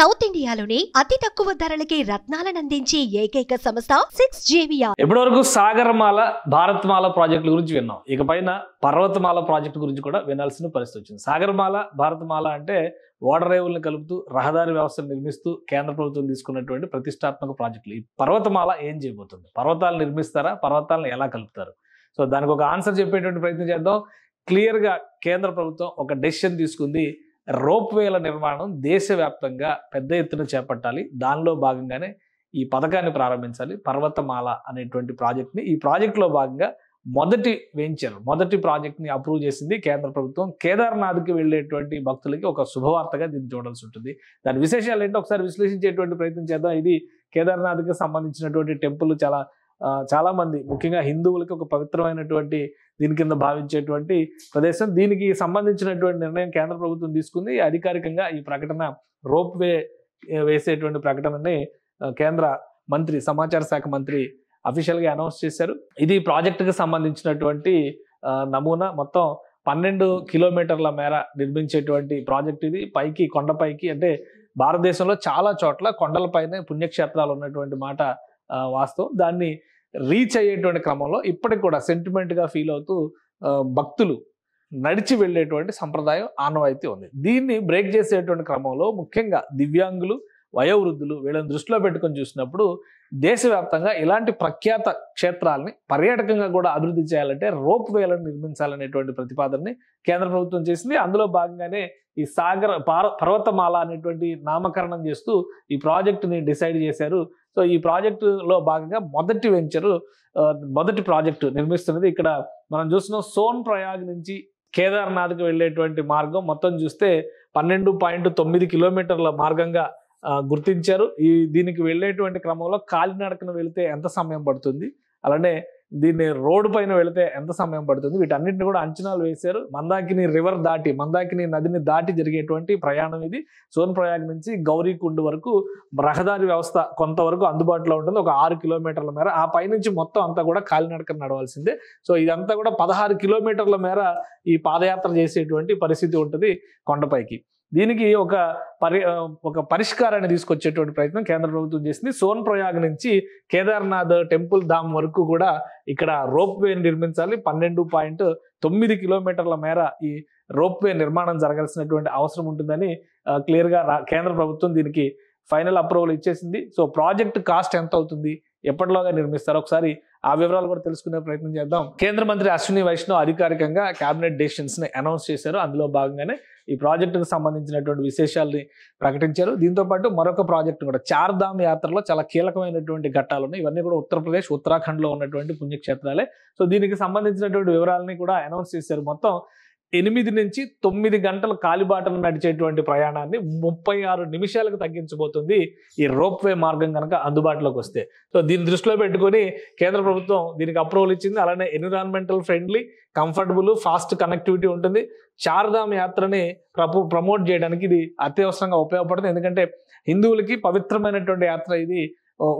South ఇండియాలోనే అతి తక్కువ ధరలకి రత్నాలను అందించే ఏకైక సంస్థ 6JVR. ఇప్పటివరకు సాగరమాల భారత్మాల ప్రాజెక్టుల గురించి విన్నాం. ఇకపైన పర్వతమాల ప్రాజెక్టు గురించి కూడా వినాల్సిన పరిస్థితి వచ్చింది. సాగరమాల భారతమాల అంటే ఓడరేవులను కలుపుతూ రహదారి వ్యవస్థను నిర్మిస్తూ కేంద్ర ప్రభుత్వం తీసుకున్నటువంటి ప్రతిష్టాత్మక ప్రాజెక్టులు. ఈ పర్వతమాల ఏం చేయబోతుంది? పర్వతాలు నిర్మిస్తారా? పర్వతాలను ఎలా కలుపుతారు? సో దానికి ఒక ఆన్సర్ చెప్పేటువంటి ప్రయత్నం చేద్దాం. క్లియర్గా కేంద్ర ప్రభుత్వం ఒక డెసిషన్ తీసుకుంది. రోప్వేల నిర్మాణం దేశవ్యాప్తంగా పెద్ద ఎత్తున చేపట్టాలి. దానిలో భాగంగానే ఈ పథకాన్ని ప్రారంభించాలి. పర్వతమాల అనేటువంటి ప్రాజెక్ట్ని, ఈ ప్రాజెక్టులో భాగంగా మొదటి ప్రాజెక్ట్ని అప్రూవ్ చేసింది కేంద్ర ప్రభుత్వం. కేదార్నాథ్కి వెళ్ళేటువంటి భక్తులకి ఒక శుభవార్తగా దీన్ని చూడాల్సి ఉంటుంది. దాని విశేషాలు ఏంటో ఒకసారి విశ్లేషించేటువంటి ప్రయత్నం చేద్దాం. ఇది కేదార్నాథ్కి సంబంధించినటువంటి టెంపుల్ చాలా మంది ముఖ్యంగా హిందువులకి ఒక పవిత్రమైనటువంటి దీని కింద భావించేటువంటి ప్రదేశం. దీనికి సంబంధించినటువంటి నిర్ణయం కేంద్ర ప్రభుత్వం తీసుకుంది. అధికారికంగా ఈ ప్రకటన రోప్వే వేసేటువంటి ప్రకటనని కేంద్ర మంత్రి, సమాచార శాఖ మంత్రి అఫీషియల్గా అనౌన్స్ చేశారు. ఇది ప్రాజెక్టుకి సంబంధించినటువంటి నమూనా. మొత్తం 12 కిలోమీటర్ల మేర నిర్మించేటువంటి ప్రాజెక్ట్ ఇది. పైకి కొండపైకి, అంటే భారతదేశంలో చాలా చోట్ల కొండలపైనే పుణ్యక్షేత్రాలు ఉన్నటువంటి మాట వాస్తవం. దాన్ని రీచ్ అయ్యేటువంటి క్రమంలో ఇప్పటికి కూడా సెంటిమెంట్గా ఫీల్ అవుతూ భక్తులు నడిచి వెళ్ళేటువంటి సంప్రదాయం ఆనవాయితీ ఉంది. దీన్ని బ్రేక్ చేసేటువంటి క్రమంలో ముఖ్యంగా దివ్యాంగులు, వయోవృద్ధులు వీళ్ళని దృష్టిలో పెట్టుకొని చూసినప్పుడు దేశవ్యాప్తంగా ఇలాంటి ప్రఖ్యాత క్షేత్రాలని పర్యాటకంగా కూడా అభివృద్ధి చేయాలంటే రోప్ వేలను నిర్మించాలనేటువంటి ప్రతిపాదనని కేంద్ర ప్రభుత్వం చేసింది. అందులో భాగంగానే ఈ పర్వతమాల అనేటువంటి నామకరణం చేస్తూ ఈ ప్రాజెక్టుని డిసైడ్ చేశారు. సో ఈ ప్రాజెక్టులో భాగంగా మొదటి ప్రాజెక్టు నిర్మిస్తున్నది ఇక్కడ మనం చూస్తున్నాం. సోన్ ప్రయాగ్ నుంచి కేదార్నాథ్కి వెళ్ళేటువంటి మార్గం మొత్తం చూస్తే 12.9 కిలోమీటర్ల మార్గంగా గుర్తించారు. దీనికి వెళ్ళేటువంటి క్రమంలో కాలినడకన వెళితే ఎంత సమయం పడుతుంది, అలానే దీన్ని రోడ్డు పైన వెళితే ఎంత సమయం పడుతుంది, వీటన్నిటిని కూడా అంచనాలు వేశారు. మందాకిని నదిని దాటి జరిగేటువంటి ప్రయాణం ఇది. సోన్ ప్రయాగ్ నుంచి గౌరీకుండ్ వరకు రహదారి వ్యవస్థ కొంతవరకు అందుబాటులో ఉంటుంది, ఒక 6 కిలోమీటర్ల మేర. ఆ పైనుంచి మొత్తం అంతా కూడా కాలినడకన నడవాల్సిందే. సో ఇదంతా కూడా 16 కిలోమీటర్ల మేర ఈ పాదయాత్ర చేసేటువంటి పరిస్థితి ఉంటుంది కొండపైకి. దీనికి ఒక పరిష్కారాన్ని తీసుకొచ్చేటువంటి ప్రయత్నం కేంద్ర ప్రభుత్వం చేసింది. సోన్ ప్రయాగ్ నుంచి కేదార్నాథ్ టెంపుల్ ధామ్ వరకు కూడా ఇక్కడ రోప్వే నిర్మించాలి. 12.9 కిలోమీటర్ల మేర ఈ రోప్వే నిర్మాణం జరగాల్సినటువంటి అవసరం ఉంటుందని క్లియర్గా కేంద్ర ప్రభుత్వం దీనికి ఫైనల్ అప్రూవల్ ఇచ్చేసింది. సో ప్రాజెక్ట్ కాస్ట్ ఎంత అవుతుంది, ఎప్పటిలోగా నిర్మిస్తారు, ఒకసారి ఆ వివరాలు కూడా తెలుసుకునే ప్రయత్నం చేద్దాం. కేంద్ర మంత్రి అశ్విని వైష్ణవ్ అధికారికంగా కేబినెట్ డెసిషన్స్ ని అనౌన్స్ చేశారు. అందులో భాగంగానే ఈ ప్రాజెక్టుకు సంబంధించినటువంటి విశేషాలని ప్రకటించారు. దీంతో పాటు మరొక ప్రాజెక్టు కూడా, చార్ధామ్ యాత్రలో చాలా కీలకమైనటువంటి ఘట్టాలు ఉన్నాయి. ఇవన్నీ కూడా ఉత్తరప్రదేశ్, ఉత్తరాఖండ్ లో ఉన్నటువంటి పుణ్యక్షేత్రాలే. సో దీనికి సంబంధించినటువంటి వివరాలని కూడా అనౌన్స్ చేశారు. మొత్తం 8 నుంచి 9 గంటల కాలిబాటను నడిచేటువంటి ప్రయాణాన్ని 36 నిమిషాలకు తగ్గించబోతుంది ఈ రోప్వే మార్గం కనుక అందుబాటులోకి వస్తే. సో దీన్ని దృష్టిలో పెట్టుకొని కేంద్ర ప్రభుత్వం దీనికి అప్రూవల్ ఇచ్చింది. అలానే environmental friendly, comfortable, fast connectivity ఉంటుంది. చార్ధామ్ యాత్రని ప్రమోట్ చేయడానికి ఇది అత్యవసరంగా ఉపయోగపడుతుంది. ఎందుకంటే హిందువులకి పవిత్రమైనటువంటి యాత్ర ఇది.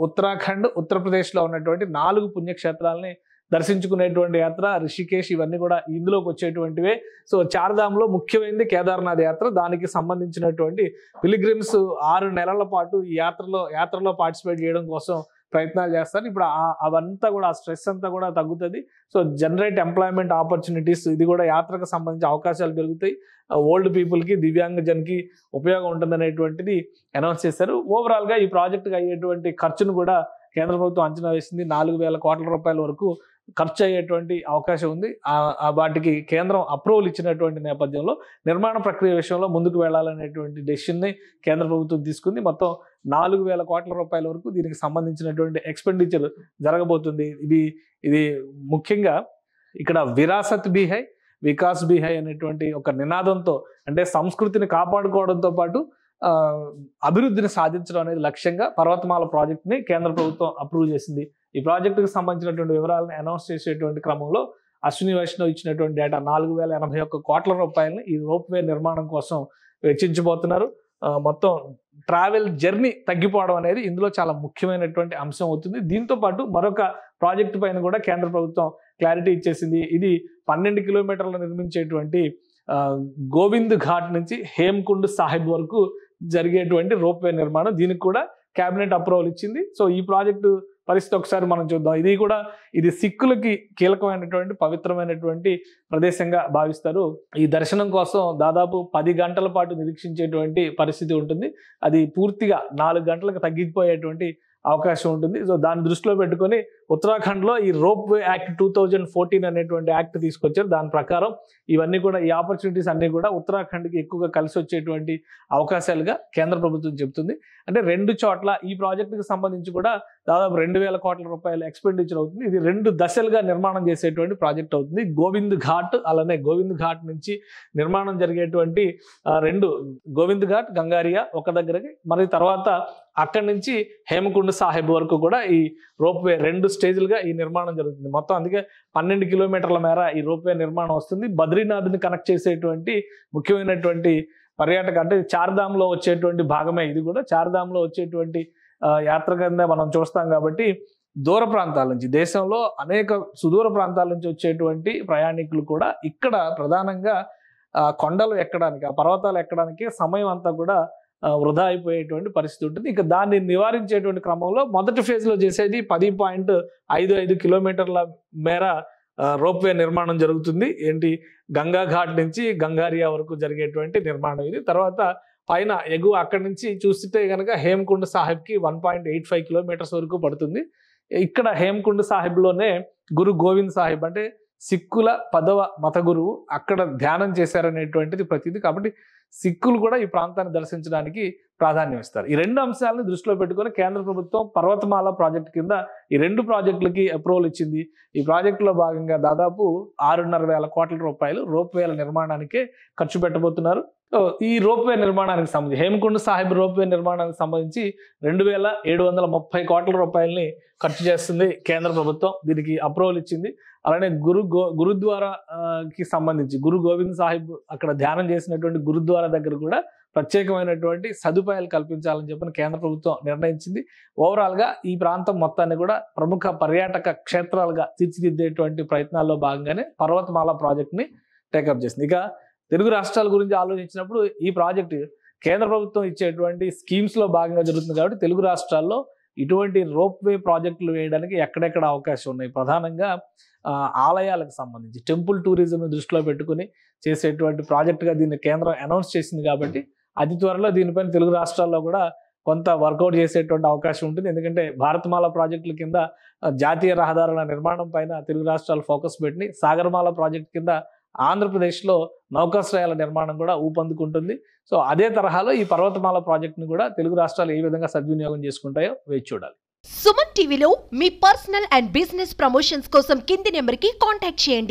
ఉత్తరాఖండ్, ఉత్తరప్రదేశ్లో ఉన్నటువంటి 4 పుణ్యక్షేత్రాలని దర్శించుకునేటువంటి యాత్ర. రిషికేశ్ ఇవన్నీ కూడా ఇందులోకి వచ్చేటువంటివే. సో చార్ధామ్లో ముఖ్యమైనది కేదార్నాథ్ యాత్ర. దానికి సంబంధించినటువంటి పిలిగ్రిమ్స్ 6 నెలల పాటు ఈ యాత్రలో పార్టిసిపేట్ చేయడం కోసం ప్రయత్నాలు చేస్తారు. ఇప్పుడు అవంతా కూడా, ఆ స్ట్రెస్ అంతా కూడా తగ్గుతుంది. సో జనరేట్ ఎంప్లాయ్మెంట్ ఆపర్చునిటీస్, ఇది కూడా యాత్రకు సంబంధించి అవకాశాలు పెరుగుతాయి. ఓల్డ్ పీపుల్కి, దివ్యాంగజన్కి ఉపయోగం ఉంటుందనేటువంటిది అనౌన్స్ చేశారు. ఓవరాల్గా ఈ ప్రాజెక్టుకి అయ్యేటువంటి ఖర్చును కూడా కేంద్ర ప్రభుత్వం అంచనా వేసింది. 4,000 కోట్ల రూపాయల వరకు ఖర్చు అయ్యేటువంటి అవకాశం ఉంది. వాటికి కేంద్రం అప్రూవల్ ఇచ్చినటువంటి నేపథ్యంలో నిర్మాణ ప్రక్రియ విషయంలో ముందుకు వెళ్లాలనేటువంటి డెసిషన్ని కేంద్ర ప్రభుత్వం తీసుకుంది. మొత్తం 4,000 కోట్ల రూపాయల వరకు దీనికి సంబంధించినటువంటి ఎక్స్పెండిచర్ జరగబోతుంది. ఇది ముఖ్యంగా ఇక్కడ విరాసత్ భీ హై, వికాస్ భీ హై అనేటువంటి ఒక నినాదంతో, అంటే సంస్కృతిని కాపాడుకోవడంతో పాటు అభివృద్ధిని సాధించడం అనేది లక్ష్యంగా పర్వతమాల ప్రాజెక్ట్ని కేంద్ర ప్రభుత్వం అప్రూవ్ చేసింది. ఈ ప్రాజెక్టుకు సంబంధించినటువంటి వివరాలను అనౌన్స్ చేసేటువంటి క్రమంలో అశ్విని వైష్ణవ్ ఇచ్చినటువంటి డేటా 4,081 కోట్ల రూపాయలని ఈ రోప్వే నిర్మాణం కోసం వెచ్చించబోతున్నారు. మొత్తం ట్రావెల్ జర్నీ తగ్గిపోవడం అనేది ఇందులో చాలా ముఖ్యమైనటువంటి అంశం అవుతుంది. దీంతో పాటు మరొక ప్రాజెక్టు పైన కూడా కేంద్ర ప్రభుత్వం క్లారిటీ ఇచ్చేసింది. ఇది 12 కిలోమీటర్లు నిర్మించేటువంటి గోవింద్ ఘాట్ నుంచి హేమ్కుండ్ సాహిబ్ వరకు జరిగేటువంటి రోప్వే నిర్మాణం. దీనికి కూడా కేబినెట్ అప్రూవల్ ఇచ్చింది. సో ఈ ప్రాజెక్టు పరిస్థితి ఒకసారి మనం చూద్దాం. ఇది సిక్కులకి కీలకమైనటువంటి పవిత్రమైనటువంటి ప్రదేశంగా భావిస్తారు. ఈ దర్శనం కోసం దాదాపు 10 గంటల పాటు నిరీక్షించేటువంటి పరిస్థితి ఉంటుంది. అది పూర్తిగా 4 గంటలకు తగ్గిపోయేటువంటి అవకాశం ఉంటుంది. సో దాన్ని దృష్టిలో పెట్టుకొని ఉత్తరాఖండ్లో ఈ రోప్వే యాక్ట్ 2014 అనేటువంటి యాక్ట్ తీసుకొచ్చారు. దాని ప్రకారం ఇవన్నీ కూడా, ఈ ఆపర్చునిటీస్ అన్ని కూడా ఉత్తరాఖండ్కి ఎక్కువగా కలిసి వచ్చేటువంటి అవకాశాలుగా కేంద్ర ప్రభుత్వం చెబుతుంది. అంటే 2 చోట్ల ఈ ప్రాజెక్టుకి సంబంధించి కూడా దాదాపు 2000 కోట్ల రూపాయల ఎక్స్పెండిచర్ అవుతుంది. ఇది 2 దశలుగా నిర్మాణం చేసేటువంటి ప్రాజెక్ట్ అవుతుంది. గోవింద్ ఘాట్, అలానే గోవింద్ ఘాట్ నుంచి నిర్మాణం జరిగేటువంటి 2 గోవింద్ ఘాట్, గంగారియా ఒక దగ్గరకి, మరి తర్వాత అక్కడి నుంచి హేమకుండ్ సాహిబ్ వరకు కూడా ఈ రోప్వే 2 స్టేజ్లుగా ఈ నిర్మాణం జరుగుతుంది. మొత్తం అందుకే 12 కిలోమీటర్ల మేర ఈ రోప్వే నిర్మాణం వస్తుంది. బద్రీనాథ్ని కనెక్ట్ చేసేటువంటి ముఖ్యమైనటువంటి పర్యాటక, అంటే చార్ధామ్లో వచ్చేటువంటి భాగమే ఇది కూడా. చార్ధామ్లో వచ్చేటువంటి యాత్ర కింద మనం చూస్తాం కాబట్టి దూర ప్రాంతాల నుంచి, దేశంలో అనేక సుదూర ప్రాంతాల నుంచి వచ్చేటువంటి ప్రయాణికులు కూడా ఇక్కడ ప్రధానంగా కొండలు ఎక్కడానికి, ఆ పర్వతాలు ఎక్కడానికి సమయం అంతా కూడా వృధా అయిపోయేటువంటి పరిస్థితి ఉంటుంది. ఇక దాన్ని నివారించేటువంటి క్రమంలో మొదటి ఫేజ్లో చేసేది 10.55 కిలోమీటర్ల మేర రోప్వే నిర్మాణం జరుగుతుంది. గంగా ఘాట్ నుంచి గంగారియా వరకు జరిగేటువంటి నిర్మాణం ఇది. తర్వాత పైన ఎగువ అక్కడి నుంచి చూస్తే కనుక హేమకుండ్ సాహిబ్కి 1.85 కిలోమీటర్స్ వరకు పడుతుంది. ఇక్కడ హేమకుండ్ సాహిబ్లోనే గురు గోవింద్ సాహిబ్, అంటే సిక్కుల 10వ మత గురువు, అక్కడ ధ్యానం చేశారనేటువంటిది ప్రతిదీ. కాబట్టి సిక్కులు కూడా ఈ ప్రాంతాన్ని దర్శించడానికి ప్రాధాన్యం ఇస్తారు. ఈ 2 అంశాలను దృష్టిలో పెట్టుకొని కేంద్ర ప్రభుత్వం పర్వతమాల ప్రాజెక్టు కింద ఈ 2 ప్రాజెక్టులకి అప్రూవల్ ఇచ్చింది. ఈ ప్రాజెక్టులో భాగంగా దాదాపు 6,500 కోట్ల రూపాయలు రోప్వేల నిర్మాణానికే ఖర్చు పెట్టబోతున్నారు. ఈ రోప్వే నిర్మాణానికి సంబంధించి, హేమకుండ్ సాహిబ్ రోప్వే నిర్మాణానికి సంబంధించి 2,730 కోట్ల రూపాయలని ఖర్చు చేస్తుంది కేంద్ర ప్రభుత్వం. దీనికి అప్రూవల్ ఇచ్చింది. అలానే గురుద్వారాకి సంబంధించి గురు గోవింద్ సాహిబ్ అక్కడ ధ్యానం చేసినటువంటి గురుద్వారా దగ్గర కూడా ప్రత్యేకమైనటువంటి సదుపాయాలు కల్పించాలని చెప్పని కేంద్ర ప్రభుత్వం నిర్ణయించింది. ఓవరాల్గా ఈ ప్రాంతం మొత్తాన్ని కూడా ప్రముఖ పర్యాటక క్షేత్రాలుగా తీర్చిదిద్దేటువంటి ప్రయత్నాల్లో భాగంగానే పర్వతమాల ప్రాజెక్ట్ని టేకప్ చేసింది. ఇక తెలుగు రాష్ట్రాల గురించి ఆలోచించినప్పుడు ఈ ప్రాజెక్టు కేంద్ర ప్రభుత్వం ఇచ్చేటువంటి స్కీమ్స్లో భాగంగా జరుగుతుంది. కాబట్టి తెలుగు రాష్ట్రాల్లో ఇటువంటి రోప్వే ప్రాజెక్టులు వేయడానికి ఎక్కడెక్కడ అవకాశం ఉన్నాయి, ప్రధానంగా ఆలయాలకు సంబంధించి టెంపుల్ టూరిజంని దృష్టిలో పెట్టుకుని చేసేటువంటి ప్రాజెక్టుగా దీన్ని కేంద్రం అనౌన్స్ చేసింది. కాబట్టి అతి త్వరలో దీనిపైన తెలుగు రాష్ట్రాల్లో కూడా కొంత వర్కౌట్ చేసేటువంటి అవకాశం ఉంటుంది. ఎందుకంటే భారతమాల ప్రాజెక్టుల కింద జాతీయ రహదారుల నిర్మాణం పైన తెలుగు రాష్ట్రాలు ఫోకస్ పెట్టి, సాగరమాల ప్రాజెక్టు కింద ఆంధ్రప్రదేశ్లో నౌకాశ్రయాల నిర్మాణం కూడా ఊపందుకుంటుంది. సో అదే తరహాలో ఈ పర్వతమాల ప్రాజెక్టును కూడా తెలుగు రాష్ట్రాలు ఏ విధంగా సద్వినియోగం చేసుకుంటాయో వేచి చూడాలి. సుమన్ టీవీలో మీ పర్సనల్ అండ్ బిజినెస్ ప్రమోషన్స్ కోసం కింది నెంబర్కి కాంటాక్ట్ చేయండి.